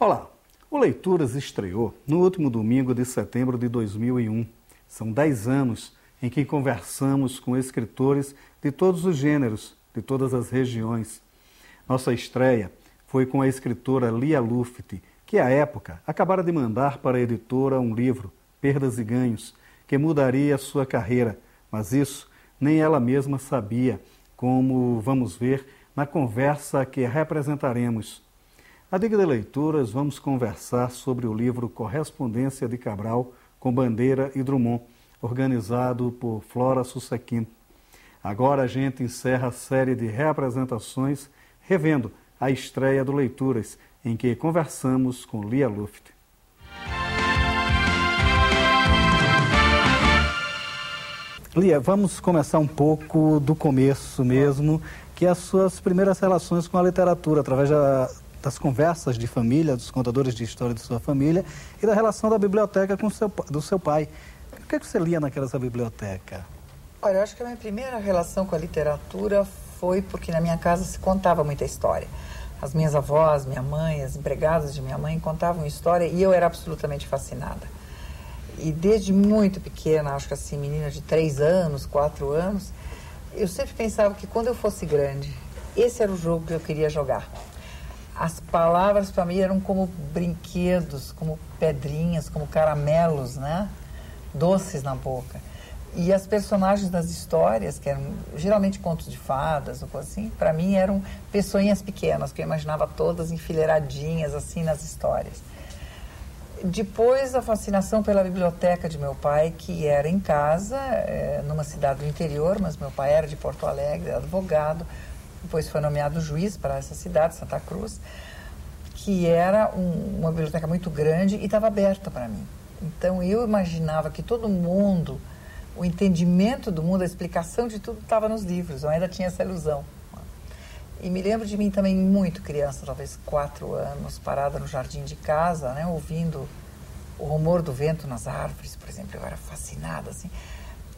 Olá, o Leituras estreou no último domingo de setembro de 2001. São 10 anos em que conversamos com escritores de todos os gêneros, de todas as regiões. Nossa estreia foi com a escritora Lia Luft, que à época acabara de mandar para a editora um livro, Perdas e Ganhos, que mudaria sua carreira, mas isso nem ela mesma sabia, como vamos ver na conversa que representaremos. Na Dica de Leituras, vamos conversar sobre o livro Correspondência de Cabral com Bandeira e Drummond, organizado por Flora Sussequin. Agora a gente encerra a série de reapresentações, revendo a estreia do Leituras, em que conversamos com Lia Luft. Lia, vamos começar um pouco do começo mesmo, que é as suas primeiras relações com a literatura, através das conversas de família, dos contadores de história de sua família e da relação da biblioteca do seu pai. O que você lia naquela biblioteca? Olha, eu acho que a minha primeira relação com a literatura foi porque na minha casa se contava muita história. As minhas avós, minha mãe, as empregadas de minha mãe contavam história e eu era absolutamente fascinada. E desde muito pequena, acho que assim, menina de 3 anos, 4 anos, eu sempre pensava que quando eu fosse grande, esse era o jogo que eu queria jogar. As palavras para mim eram como brinquedos, como pedrinhas, como caramelos, né? Doces na boca. E as personagens das histórias, que eram geralmente contos de fadas ou coisa assim, para mim eram pessoinhas pequenas, que eu imaginava todas enfileiradinhas assim nas histórias. Depois a fascinação pela biblioteca de meu pai, que era em casa, numa cidade do interior, mas meu pai era de Porto Alegre, era advogado, depois foi nomeado juiz para essa cidade, Santa Cruz, que era uma biblioteca muito grande e estava aberta para mim. Então eu imaginava que todo mundo, o entendimento do mundo, a explicação de tudo estava nos livros, eu ainda tinha essa ilusão. E me lembro de mim também muito criança, talvez 4 anos, parada no jardim de casa, né, ouvindo o rumor do vento nas árvores, por exemplo. Eu era fascinada, assim,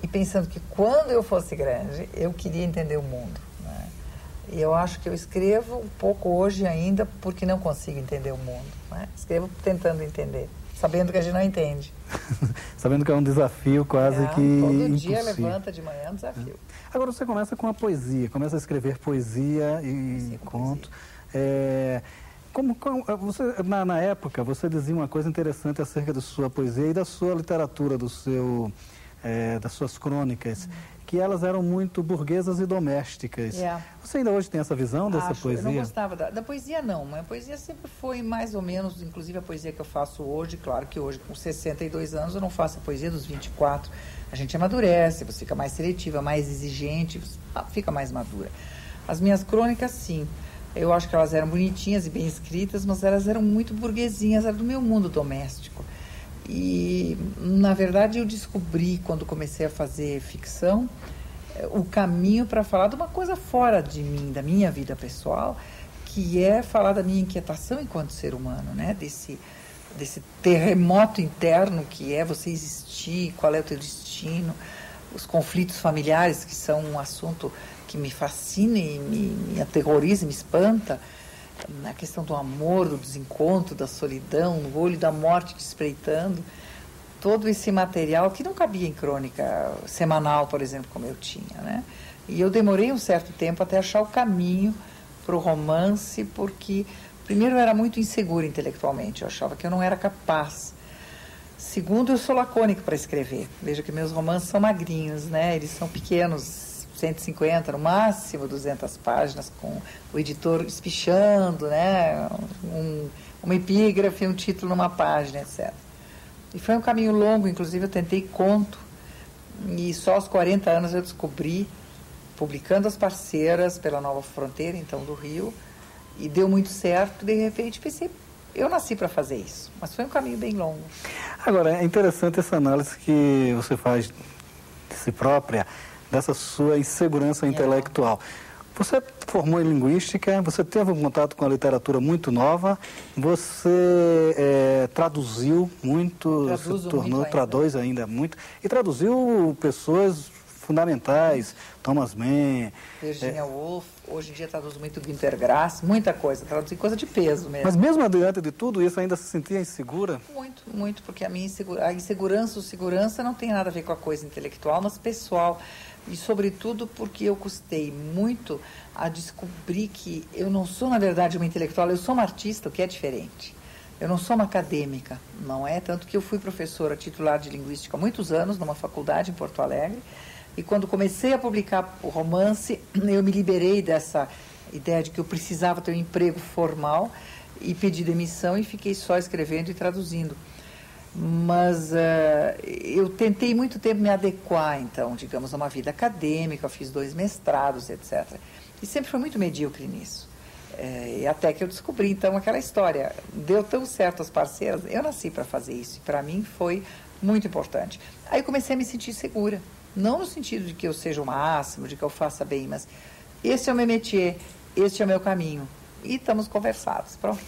e pensando que quando eu fosse grande, eu queria entender o mundo, né? E eu acho que eu escrevo um pouco hoje ainda porque não consigo entender o mundo, né? Escrevo tentando entender, sabendo que a gente não entende. Sabendo que é um desafio quase que todo impossível. dia levanta de manhã um desafio. Agora você começa com a poesia, começa a escrever poesia e contos. Na época, você dizia uma coisa interessante acerca da sua poesia e da sua literatura, das suas crônicas, que elas eram muito burguesas e domésticas. Você ainda hoje tem essa visão dessa poesia? Eu não gostava da poesia, não. A poesia sempre foi mais ou menos, inclusive a poesia que eu faço hoje, claro que hoje com 62 anos eu não faço a poesia dos 24. A gente amadurece, você fica mais seletiva, mais exigente, fica mais madura. As minhas crônicas, sim. Eu acho que elas eram bonitinhas e bem escritas, mas elas eram muito burguesinhas, eram do meu mundo doméstico. E, na verdade, eu descobri, quando comecei a fazer ficção, o caminho para falar de uma coisa fora de mim, da minha vida pessoal, que é falar da minha inquietação enquanto ser humano, né? Desse terremoto interno que é você existir, qual é o teu destino, os conflitos familiares, que são um assunto que me fascina e me aterroriza, me espanta, na questão do amor, do desencontro, da solidão, no olho da morte te espreitando, todo esse material que não cabia em crônica semanal, por exemplo, como eu tinha, né? E eu demorei um certo tempo até achar o caminho para o romance, porque primeiro eu era muito insegura intelectualmente, eu achava que eu não era capaz. Segundo, eu sou lacônica para escrever. Veja que meus romances são magrinhos, né? Eles são pequenos, 150, no máximo 200 páginas, com o editor espichando, né? Uma epígrafe, um título numa página, etc. E foi um caminho longo, inclusive eu tentei conto, e só aos 40 anos eu descobri, publicando As Parceiras pela Nova Fronteira, então do Rio, e deu muito certo. De repente pensei, eu nasci para fazer isso, mas foi um caminho bem longo. Agora, é interessante essa análise que você faz de si própria, dessa sua insegurança intelectual. Você formou em linguística, você teve um contato com a literatura muito nova, você traduziu muito, se tornou, traduz ainda muito, e traduziu pessoas fundamentais, Thomas Mann. Virginia Woolf, hoje em dia traduz muito Günter Grass, muita coisa, traduzir coisa de peso mesmo. Mas mesmo diante de tudo isso, ainda se sentia insegura? Muito, muito, porque a insegurança ou segurança não tem nada a ver com a coisa intelectual, mas pessoal. E, sobretudo, porque eu custei muito a descobrir que eu não sou, na verdade, uma intelectual, eu sou uma artista, o que é diferente. Eu não sou uma acadêmica, não é? Tanto que eu fui professora titular de linguística há muitos anos, numa faculdade em Porto Alegre, e quando comecei a publicar o romance, eu me liberei dessa ideia de que eu precisava ter um emprego formal e pedi demissão e fiquei só escrevendo e traduzindo. Mas eu tentei muito tempo me adequar, então, digamos, a uma vida acadêmica, eu fiz 2 mestrados, etc. E sempre fui muito medíocre nisso. E até que eu descobri, então, aquela história. Deu tão certo as parceiras, eu nasci para fazer isso, e para mim foi muito importante. Aí eu comecei a me sentir segura, não no sentido de que eu seja o máximo, de que eu faça bem, mas esse é o meu métier, este é o meu caminho. E estamos conversados, pronto.